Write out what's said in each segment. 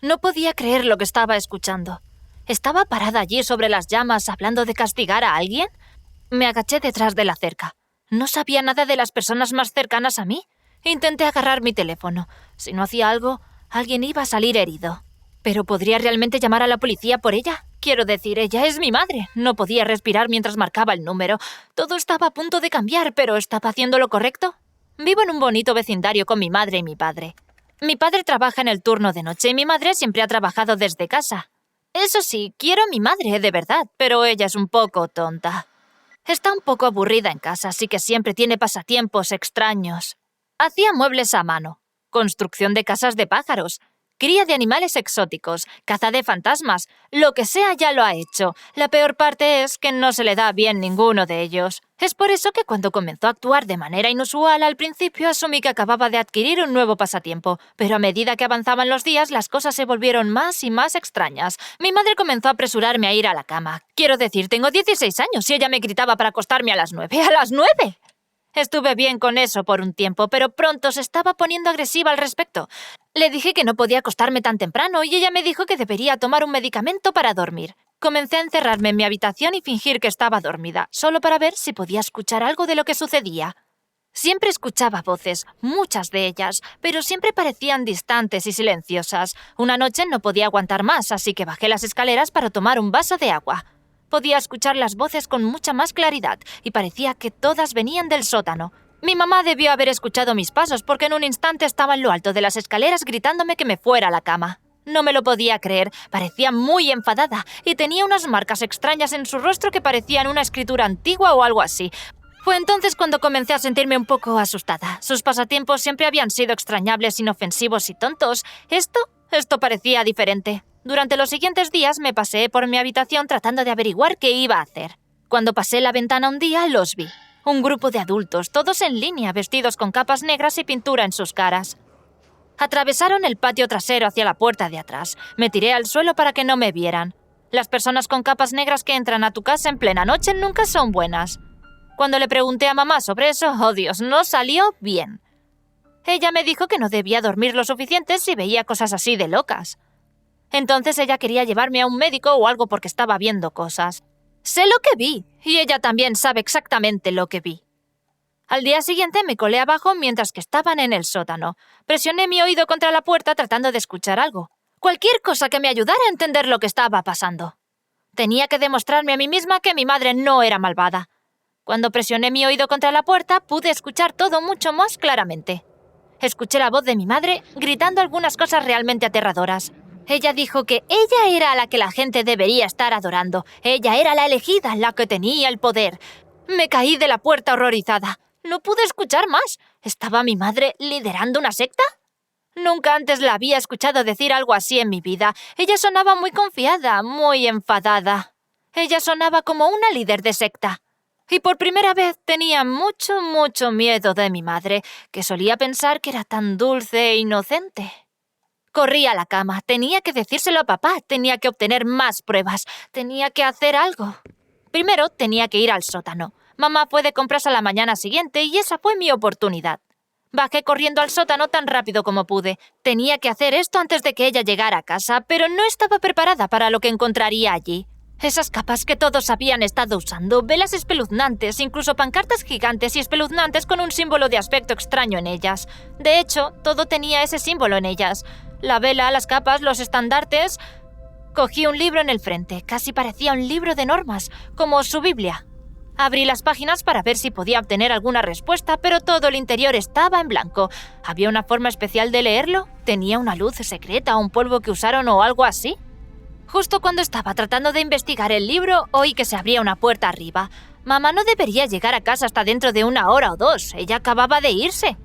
No podía creer lo que estaba escuchando. ¿Estaba parada allí sobre las llamas hablando de castigar a alguien? Me agaché detrás de la cerca. No sabía nada de las personas más cercanas a mí. Intenté agarrar mi teléfono. Si no hacía algo, alguien iba a salir herido. ¿Pero podría realmente llamar a la policía por ella? Quiero decir, ella es mi madre. No podía respirar mientras marcaba el número. Todo estaba a punto de cambiar, pero ¿estaba haciendo lo correcto? Vivo en un bonito vecindario con mi madre y mi padre. Mi padre trabaja en el turno de noche y mi madre siempre ha trabajado desde casa. Eso sí, quiero a mi madre, de verdad, pero ella es un poco tonta. Está un poco aburrida en casa, así que siempre tiene pasatiempos extraños. Hacía muebles a mano, construcción de casas de pájaros, cría de animales exóticos, caza de fantasmas, lo que sea ya lo ha hecho. La peor parte es que no se le da bien ninguno de ellos. Es por eso que cuando comenzó a actuar de manera inusual, al principio asumí que acababa de adquirir un nuevo pasatiempo, pero a medida que avanzaban los días, las cosas se volvieron más y más extrañas. Mi madre comenzó a apresurarme a ir a la cama. Quiero decir, tengo 16 años y ella me gritaba para acostarme a las 9. ¡A las 9! Estuve bien con eso por un tiempo, pero pronto se estaba poniendo agresiva al respecto. Le dije que no podía acostarme tan temprano y ella me dijo que debería tomar un medicamento para dormir. Comencé a encerrarme en mi habitación y fingir que estaba dormida, solo para ver si podía escuchar algo de lo que sucedía. Siempre escuchaba voces, muchas de ellas, pero siempre parecían distantes y silenciosas. Una noche no podía aguantar más, así que bajé las escaleras para tomar un vaso de agua. Podía escuchar las voces con mucha más claridad y parecía que todas venían del sótano. Mi mamá debió haber escuchado mis pasos porque en un instante estaba en lo alto de las escaleras gritándome que me fuera a la cama. No me lo podía creer, parecía muy enfadada y tenía unas marcas extrañas en su rostro que parecían una escritura antigua o algo así. Fue entonces cuando comencé a sentirme un poco asustada. Sus pasatiempos siempre habían sido extrañables, inofensivos y tontos. Esto parecía diferente. Durante los siguientes días me paseé por mi habitación tratando de averiguar qué iba a hacer. Cuando pasé la ventana un día, los vi. Un grupo de adultos, todos en línea, vestidos con capas negras y pintura en sus caras. Atravesaron el patio trasero hacia la puerta de atrás. Me tiré al suelo para que no me vieran. Las personas con capas negras que entran a tu casa en plena noche nunca son buenas. Cuando le pregunté a mamá sobre eso, oh Dios, no salió bien. Ella me dijo que no debía dormir lo suficiente si veía cosas así de locas. Entonces ella quería llevarme a un médico o algo porque estaba viendo cosas. Sé lo que vi, y ella también sabe exactamente lo que vi. Al día siguiente me colé abajo mientras que estaban en el sótano. Presioné mi oído contra la puerta tratando de escuchar algo. Cualquier cosa que me ayudara a entender lo que estaba pasando. Tenía que demostrarme a mí misma que mi madre no era malvada. Cuando presioné mi oído contra la puerta, pude escuchar todo mucho más claramente. Escuché la voz de mi madre gritando algunas cosas realmente aterradoras. Ella dijo que ella era a la que la gente debería estar adorando. Ella era la elegida, la que tenía el poder. Me caí de la puerta horrorizada. No pude escuchar más. ¿Estaba mi madre liderando una secta? Nunca antes la había escuchado decir algo así en mi vida. Ella sonaba muy confiada, muy enfadada. Ella sonaba como una líder de secta. Y por primera vez tenía mucho miedo de mi madre, que solía pensar que era tan dulce e inocente. Corrí a la cama. Tenía que decírselo a papá. Tenía que obtener más pruebas. Tenía que hacer algo. Primero tenía que ir al sótano. Mamá fue de compras a la mañana siguiente y esa fue mi oportunidad. Bajé corriendo al sótano tan rápido como pude. Tenía que hacer esto antes de que ella llegara a casa, pero no estaba preparada para lo que encontraría allí. Esas capas que todos habían estado usando, velas espeluznantes, incluso pancartas gigantes y espeluznantes con un símbolo de aspecto extraño en ellas. De hecho, todo tenía ese símbolo en ellas. La vela, las capas, los estandartes. Cogí un libro en el frente, casi parecía un libro de normas, como su Biblia. Abrí las páginas para ver si podía obtener alguna respuesta, pero todo el interior estaba en blanco. ¿Había una forma especial de leerlo? ¿Tenía una luz secreta, un polvo que usaron o algo así? Justo cuando estaba tratando de investigar el libro, oí que se abría una puerta arriba. Mamá no debería llegar a casa hasta dentro de 1 hora o 2. Ella acababa de irse.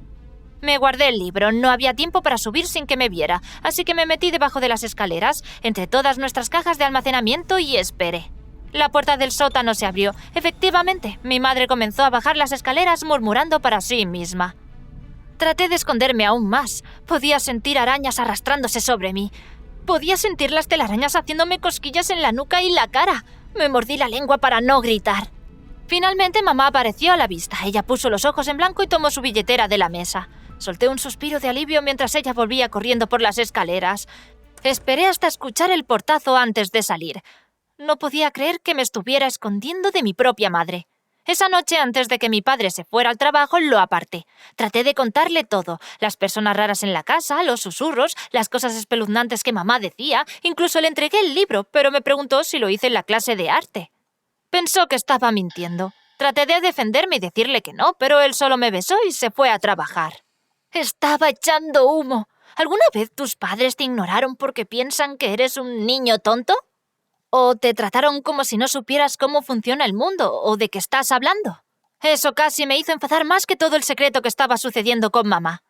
Me guardé el libro. No había tiempo para subir sin que me viera, así que me metí debajo de las escaleras, entre todas nuestras cajas de almacenamiento y esperé. La puerta del sótano se abrió. Efectivamente, mi madre comenzó a bajar las escaleras murmurando para sí misma. Traté de esconderme aún más. Podía sentir arañas arrastrándose sobre mí. Podía sentir las telarañas haciéndome cosquillas en la nuca y la cara. Me mordí la lengua para no gritar. Finalmente mamá apareció a la vista. Ella puso los ojos en blanco y tomó su billetera de la mesa. Solté un suspiro de alivio mientras ella volvía corriendo por las escaleras. Esperé hasta escuchar el portazo antes de salir. No podía creer que me estuviera escondiendo de mi propia madre. Esa noche, antes de que mi padre se fuera al trabajo, lo aparté. Traté de contarle todo, las personas raras en la casa, los susurros, las cosas espeluznantes que mamá decía, incluso le entregué el libro, pero me preguntó si lo hice en la clase de arte. Pensó que estaba mintiendo. Traté de defenderme y decirle que no, pero él solo me besó y se fue a trabajar. Estaba echando humo. ¿Alguna vez tus padres te ignoraron porque piensan que eres un niño tonto? ¿O te trataron como si no supieras cómo funciona el mundo o de qué estás hablando? Eso casi me hizo enfadar más que todo el secreto que estaba sucediendo con mamá.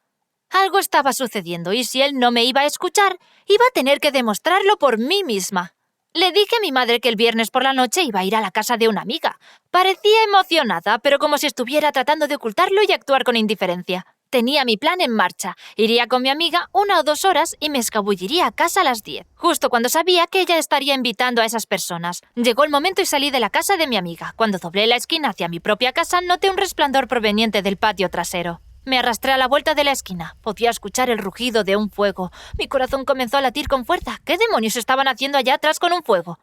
Algo estaba sucediendo y si él no me iba a escuchar, iba a tener que demostrarlo por mí misma. Le dije a mi madre que el viernes por la noche iba a ir a la casa de una amiga. Parecía emocionada, pero como si estuviera tratando de ocultarlo y actuar con indiferencia. Tenía mi plan en marcha. Iría con mi amiga 1 o 2 horas y me escabulliría a casa a las 10, justo cuando sabía que ella estaría invitando a esas personas. Llegó el momento y salí de la casa de mi amiga. Cuando doblé la esquina hacia mi propia casa, noté un resplandor proveniente del patio trasero. Me arrastré a la vuelta de la esquina. Podía escuchar el rugido de un fuego. Mi corazón comenzó a latir con fuerza. ¿Qué demonios estaban haciendo allá atrás con un fuego?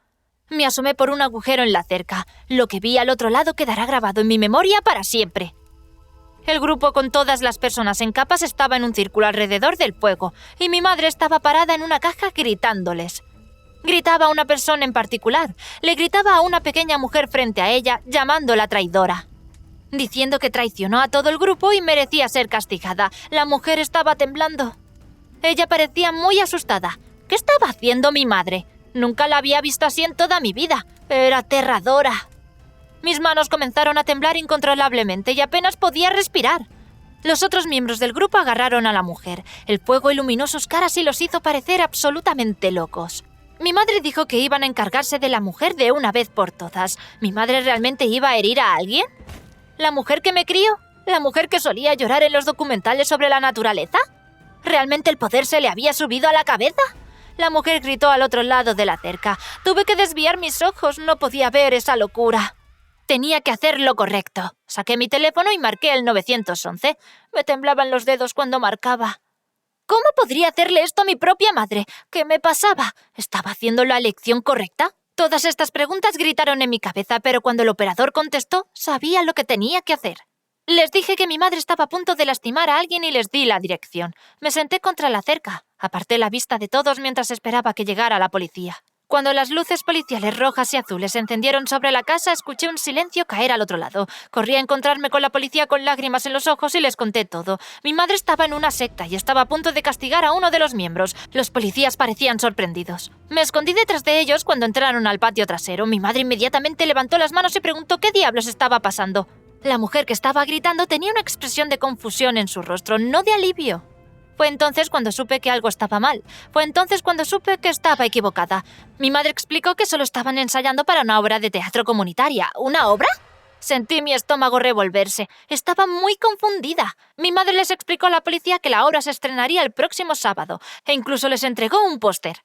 Me asomé por un agujero en la cerca. Lo que vi al otro lado quedará grabado en mi memoria para siempre. El grupo con todas las personas en capas estaba en un círculo alrededor del fuego y mi madre estaba parada en una caja gritándoles. Gritaba a una persona en particular. Le gritaba a una pequeña mujer frente a ella, llamándola traidora, diciendo que traicionó a todo el grupo y merecía ser castigada. La mujer estaba temblando. Ella parecía muy asustada. ¿Qué estaba haciendo mi madre? Nunca la había visto así en toda mi vida. Era aterradora. Mis manos comenzaron a temblar incontrolablemente y apenas podía respirar. Los otros miembros del grupo agarraron a la mujer. El fuego iluminó sus caras y los hizo parecer absolutamente locos. Mi madre dijo que iban a encargarse de la mujer de una vez por todas. ¿Mi madre realmente iba a herir a alguien? ¿La mujer que me crió? ¿La mujer que solía llorar en los documentales sobre la naturaleza? ¿Realmente el poder se le había subido a la cabeza? La mujer gritó al otro lado de la cerca. Tuve que desviar mis ojos, no podía ver esa locura. Tenía que hacer lo correcto. Saqué mi teléfono y marqué el 911. Me temblaban los dedos cuando marcaba. ¿Cómo podría hacerle esto a mi propia madre? ¿Qué me pasaba? ¿Estaba haciendo la elección correcta? Todas estas preguntas gritaron en mi cabeza, pero cuando el operador contestó, sabía lo que tenía que hacer. Les dije que mi madre estaba a punto de lastimar a alguien y les di la dirección. Me senté contra la cerca. Aparté la vista de todos mientras esperaba que llegara la policía. Cuando las luces policiales rojas y azules se encendieron sobre la casa, escuché un silencio caer al otro lado. Corrí a encontrarme con la policía con lágrimas en los ojos y les conté todo. Mi madre estaba en una secta y estaba a punto de castigar a uno de los miembros. Los policías parecían sorprendidos. Me escondí detrás de ellos cuando entraron al patio trasero. Mi madre inmediatamente levantó las manos y preguntó qué diablos estaba pasando. La mujer que estaba gritando tenía una expresión de confusión en su rostro, no de alivio. Fue entonces cuando supe que algo estaba mal. Fue entonces cuando supe que estaba equivocada. Mi madre explicó que solo estaban ensayando para una obra de teatro comunitaria. ¿Una obra? Sentí mi estómago revolverse. Estaba muy confundida. Mi madre les explicó a la policía que la obra se estrenaría el próximo sábado e incluso les entregó un póster.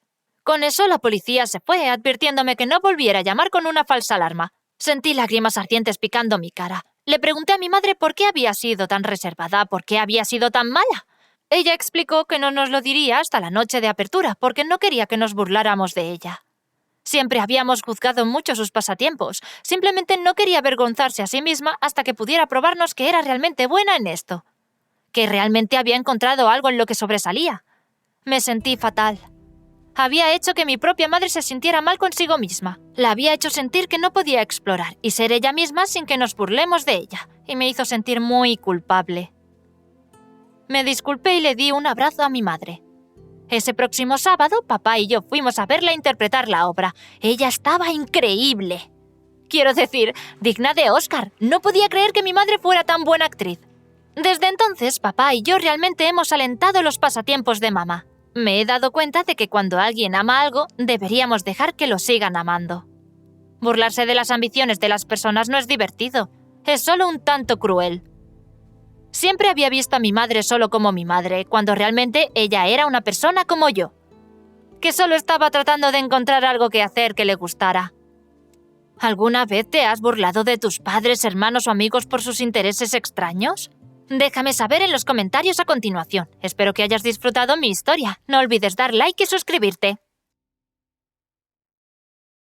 Con eso la policía se fue, advirtiéndome que no volviera a llamar con una falsa alarma. Sentí lágrimas ardientes picando mi cara. Le pregunté a mi madre por qué había sido tan reservada, por qué había sido tan mala. Ella explicó que no nos lo diría hasta la noche de apertura, porque no quería que nos burláramos de ella. Siempre habíamos juzgado mucho sus pasatiempos. Simplemente no quería avergonzarse a sí misma hasta que pudiera probarnos que era realmente buena en esto. Que realmente había encontrado algo en lo que sobresalía. Me sentí fatal. Había hecho que mi propia madre se sintiera mal consigo misma. La había hecho sentir que no podía explorar y ser ella misma sin que nos burlemos de ella. Y me hizo sentir muy culpable. Me disculpé y le di un abrazo a mi madre. Ese próximo sábado, papá y yo fuimos a verla interpretar la obra. Ella estaba increíble. Quiero decir, digna de Oscar. No podía creer que mi madre fuera tan buena actriz. Desde entonces, papá y yo realmente hemos alentado los pasatiempos de mamá. Me he dado cuenta de que cuando alguien ama algo, deberíamos dejar que lo sigan amando. Burlarse de las ambiciones de las personas no es divertido. Es solo un tanto cruel. Siempre había visto a mi madre solo como mi madre, cuando realmente ella era una persona como yo, que solo estaba tratando de encontrar algo que hacer que le gustara. ¿Alguna vez te has burlado de tus padres, hermanos o amigos por sus intereses extraños? Déjame saber en los comentarios a continuación. Espero que hayas disfrutado mi historia. No olvides dar like y suscribirte.